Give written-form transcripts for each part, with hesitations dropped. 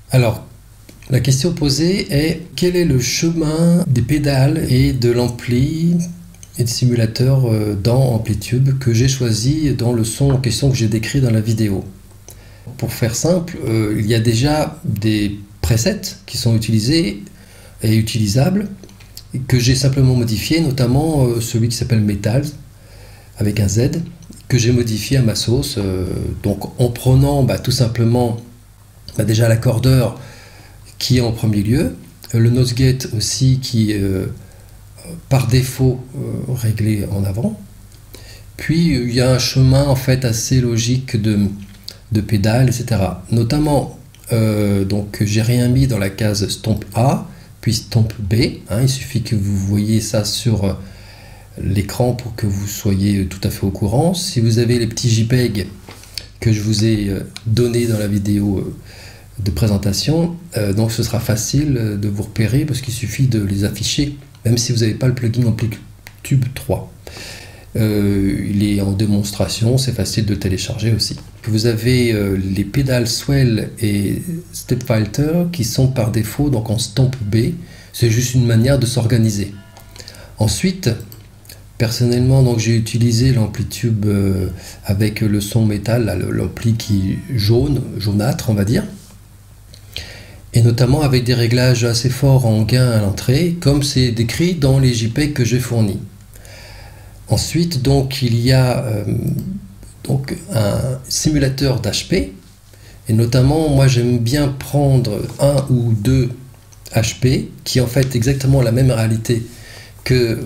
Alors, la question posée est quel est le chemin des pédales et de l'ampli et du simulateur dans Amplitube que j'ai choisi dans le son en question que j'ai décrit dans la vidéo. Pour faire simple, il y a déjà des presets qui sont utilisés et utilisables que j'ai simplement modifié, notamment celui qui s'appelle Metal avec un Z que j'ai modifié à ma sauce, donc en prenant tout simplement déjà l'accordeur qui est en premier lieu, le nose gate aussi qui est par défaut réglé en avant, puis il y a un chemin en fait assez logique de pédales, etc. Notamment, donc j'ai rien mis dans la case Stomp A, puis Stomp B, il suffit que vous voyez ça sur l'écran pour que vous soyez tout à fait au courant. Si vous avez les petits JPEG que je vous ai donnés dans la vidéo de présentation, donc ce sera facile de vous repérer parce qu'il suffit de les afficher, même si vous n'avez pas le plugin Amplitube 3. Il est en démonstration, c'est facile de télécharger aussi. Vous avez les pédales Swell et Step Filter qui sont par défaut donc en Stomp B, c'est juste une manière de s'organiser. Ensuite, personnellement, donc j'ai utilisé l'Amplitube avec le son métal, l'ampli qui est jaunâtre on va dire, et notamment avec des réglages assez forts en gain à l'entrée, comme c'est décrit dans les JPEG que j'ai fournis. Ensuite, donc il y a donc un simulateur d'HP, et notamment moi j'aime bien prendre un ou deux HP qui en fait exactement la même réalité que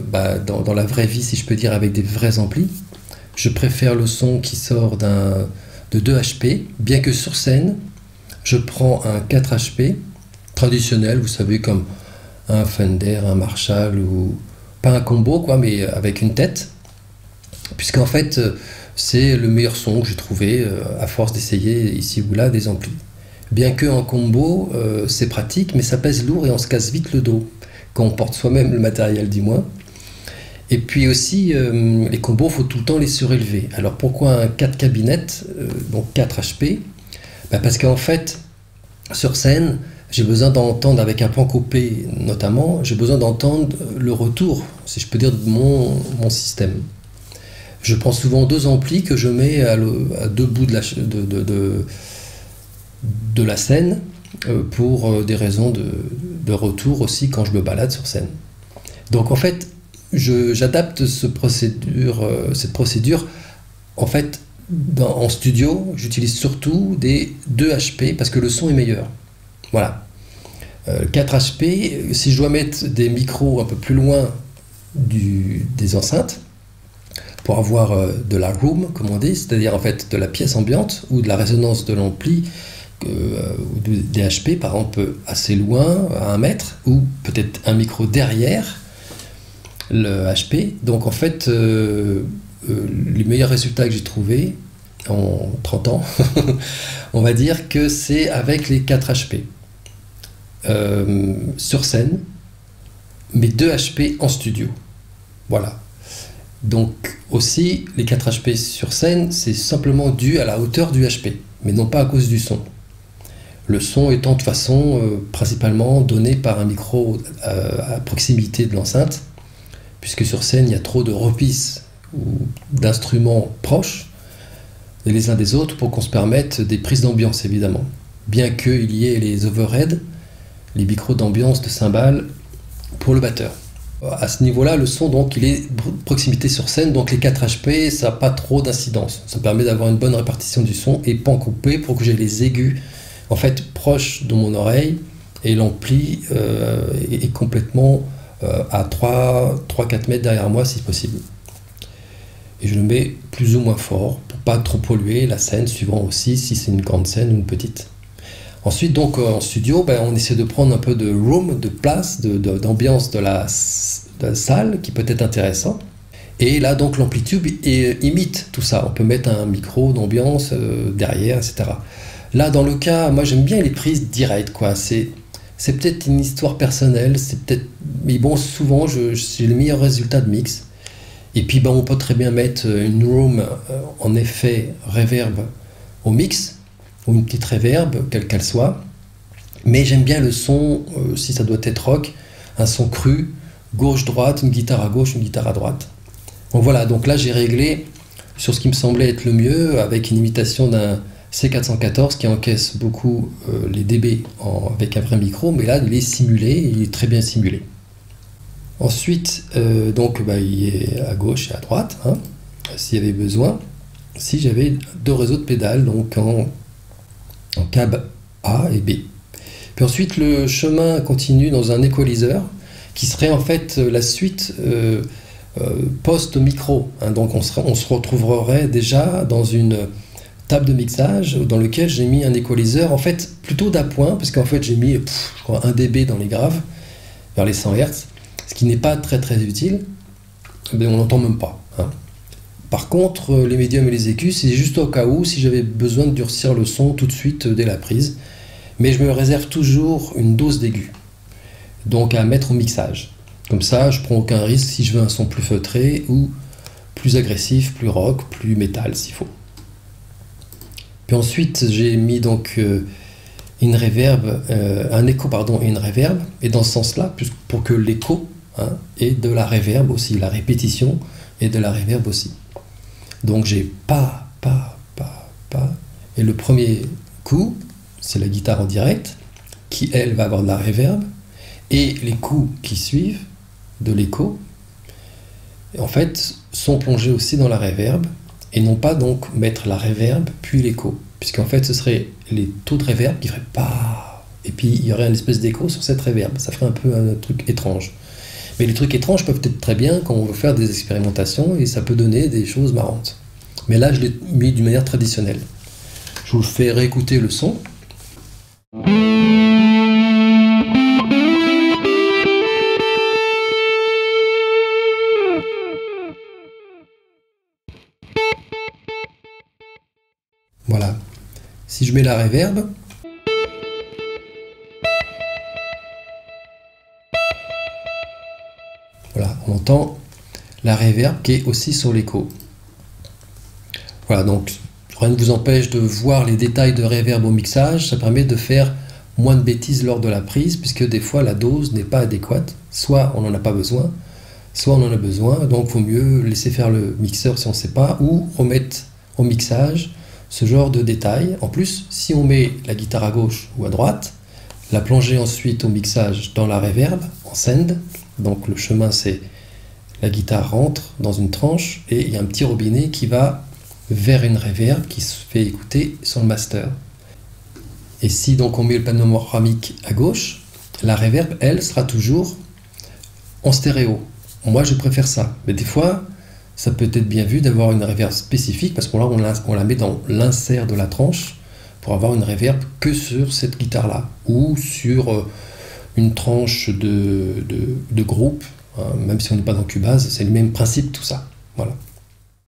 dans la vraie vie, si je peux dire, avec des vrais amplis. Je préfère le son qui sort de 2 HP, bien que sur scène, je prends un 4 HP traditionnel, vous savez, comme un Fender, un Marshall, ou pas un combo, quoi, mais avec une tête, puisqu'en fait, c'est le meilleur son que j'ai trouvé à force d'essayer ici ou là des amplis. Bien que en combo, c'est pratique, mais ça pèse lourd et on se casse vite le dos quand on porte soi-même le matériel, du moins. Et puis aussi, les combos, il faut tout le temps les surélever. Alors pourquoi un 4 cabinettes, donc 4 HP? Parce qu'en fait, sur scène, j'ai besoin d'entendre, avec un pan coupé notamment, j'ai besoin d'entendre le retour, si je peux dire, de mon système. Je prends souvent 2 amplis que je mets à 2 bouts de la scène, pour des raisons de retour aussi quand je me balade sur scène. Donc en fait, j'adapte cette procédure. En fait, en studio, j'utilise surtout des 2 HP parce que le son est meilleur. Voilà. 4 HP, si je dois mettre des micros un peu plus loin des enceintes, pour avoir de la room, comme on dit, c'est-à-dire en fait de la pièce ambiante ou de la résonance de l'ampli, ou des HP par exemple assez loin, à 1 mètre, ou peut-être un micro derrière le HP. Donc en fait, les meilleurs résultats que j'ai trouvés en 30 ans, on va dire que c'est avec les 4 HP sur scène, mais 2 HP en studio. Voilà. Donc aussi, les 4 HP sur scène, c'est simplement dû à la hauteur du HP, mais non pas à cause du son. Le son étant de toute façon principalement donné par un micro à proximité de l'enceinte, puisque sur scène il y a trop de repisses ou d'instruments proches les uns des autres pour qu'on se permette des prises d'ambiance évidemment. Bien qu'il y ait les overheads, les micros d'ambiance de cymbales pour le batteur. À ce niveau-là, le son donc il est proximité sur scène, donc les 4 HP ça n'a pas trop d'incidence. Ça permet d'avoir une bonne répartition du son et pas en coupé pour que j'ai les aigus en fait proche de mon oreille et l'ampli est complètement à 3-4 mètres derrière moi si possible. et je le mets plus ou moins fort pour pas trop polluer la scène, suivant aussi si c'est une grande scène ou une petite. Ensuite, donc en studio, on essaie de prendre un peu de room, de place, d'ambiance de la salle qui peut être intéressant. Et là, donc l'amplitube imite tout ça. On peut mettre un micro d'ambiance derrière, etc. Là, dans le cas, moi j'aime bien les prises directes, quoi. C'est peut-être une histoire personnelle, mais bon, souvent j'ai le meilleur résultat de mix. Et puis on peut très bien mettre une room en effet reverb au mix, ou une petite reverb, quelle qu'elle soit. Mais j'aime bien le son, si ça doit être rock, un son cru, gauche-droite, une guitare à gauche, une guitare à droite. Donc voilà, donc là j'ai réglé sur ce qui me semblait être le mieux, avec une imitation d'un C414 qui encaisse beaucoup les dB avec un vrai micro, mais là il est simulé, il est très bien simulé. Ensuite, il est à gauche et à droite, hein, s'il y avait besoin, si j'avais deux réseaux de pédales, donc en câble A et B. Puis ensuite, le chemin continue dans un équaliseur, qui serait en fait la suite post-micro. Hein, donc on se retrouverait déjà dans une table de mixage dans lequel j'ai mis un équaliseur, en fait plutôt d'appoint, parce qu'en fait j'ai mis je crois 1 dB dans les graves, vers les 100 Hz, ce qui n'est pas très utile, mais on n'entend même pas. Hein. Par contre, les médiums et les écus, c'est juste au cas où, si j'avais besoin de durcir le son tout de suite dès la prise, mais je me réserve toujours une dose d'aigu, donc à mettre au mixage. Comme ça, je prends aucun risque si je veux un son plus feutré ou plus agressif, plus rock, plus métal s'il faut. Puis ensuite, j'ai mis donc une reverb, un écho et une reverb, et dans ce sens-là, pour que l'écho ait de la reverb aussi, la répétition et de la reverb aussi. Donc j'ai pas, et le premier coup, c'est la guitare en direct, qui elle va avoir de la reverb, et les coups qui suivent de l'écho, en fait, sont plongés aussi dans la reverb, et non pas donc mettre la reverb puis l'écho, puisqu'en fait ce serait les taux de reverb qui feraient pas, et puis il y aurait une espèce d'écho sur cette reverb, ça ferait un peu un truc étrange. Mais les trucs étranges peuvent être très bien quand on veut faire des expérimentations, et ça peut donner des choses marrantes. Mais là je l'ai mis d'une manière traditionnelle. Je vous fais réécouter le son. Voilà. Si je mets la reverb, voilà, on entend la reverb qui est aussi sur l'écho. Voilà, donc rien ne vous empêche de voir les détails de reverb au mixage, ça permet de faire moins de bêtises lors de la prise, puisque des fois la dose n'est pas adéquate, soit on n'en a pas besoin, soit on en a besoin, donc il vaut mieux laisser faire le mixeur si on ne sait pas, ou remettre au mixage ce genre de détails. En plus, si on met la guitare à gauche ou à droite, la plonger ensuite au mixage dans la reverb, en send, donc le chemin c'est la guitare rentre dans une tranche et il y a un petit robinet qui va vers une reverb qui se fait écouter sur le master. Et si donc on met le panoramique à gauche, la reverb, elle, sera toujours en stéréo. Moi je préfère ça, mais des fois ça peut être bien vu d'avoir une reverb spécifique, parce qu'on la met dans l'insert de la tranche pour avoir une reverb que sur cette guitare-là, ou sur une tranche de groupe, hein, même si on n'est pas dans Cubase, c'est le même principe tout ça. Voilà.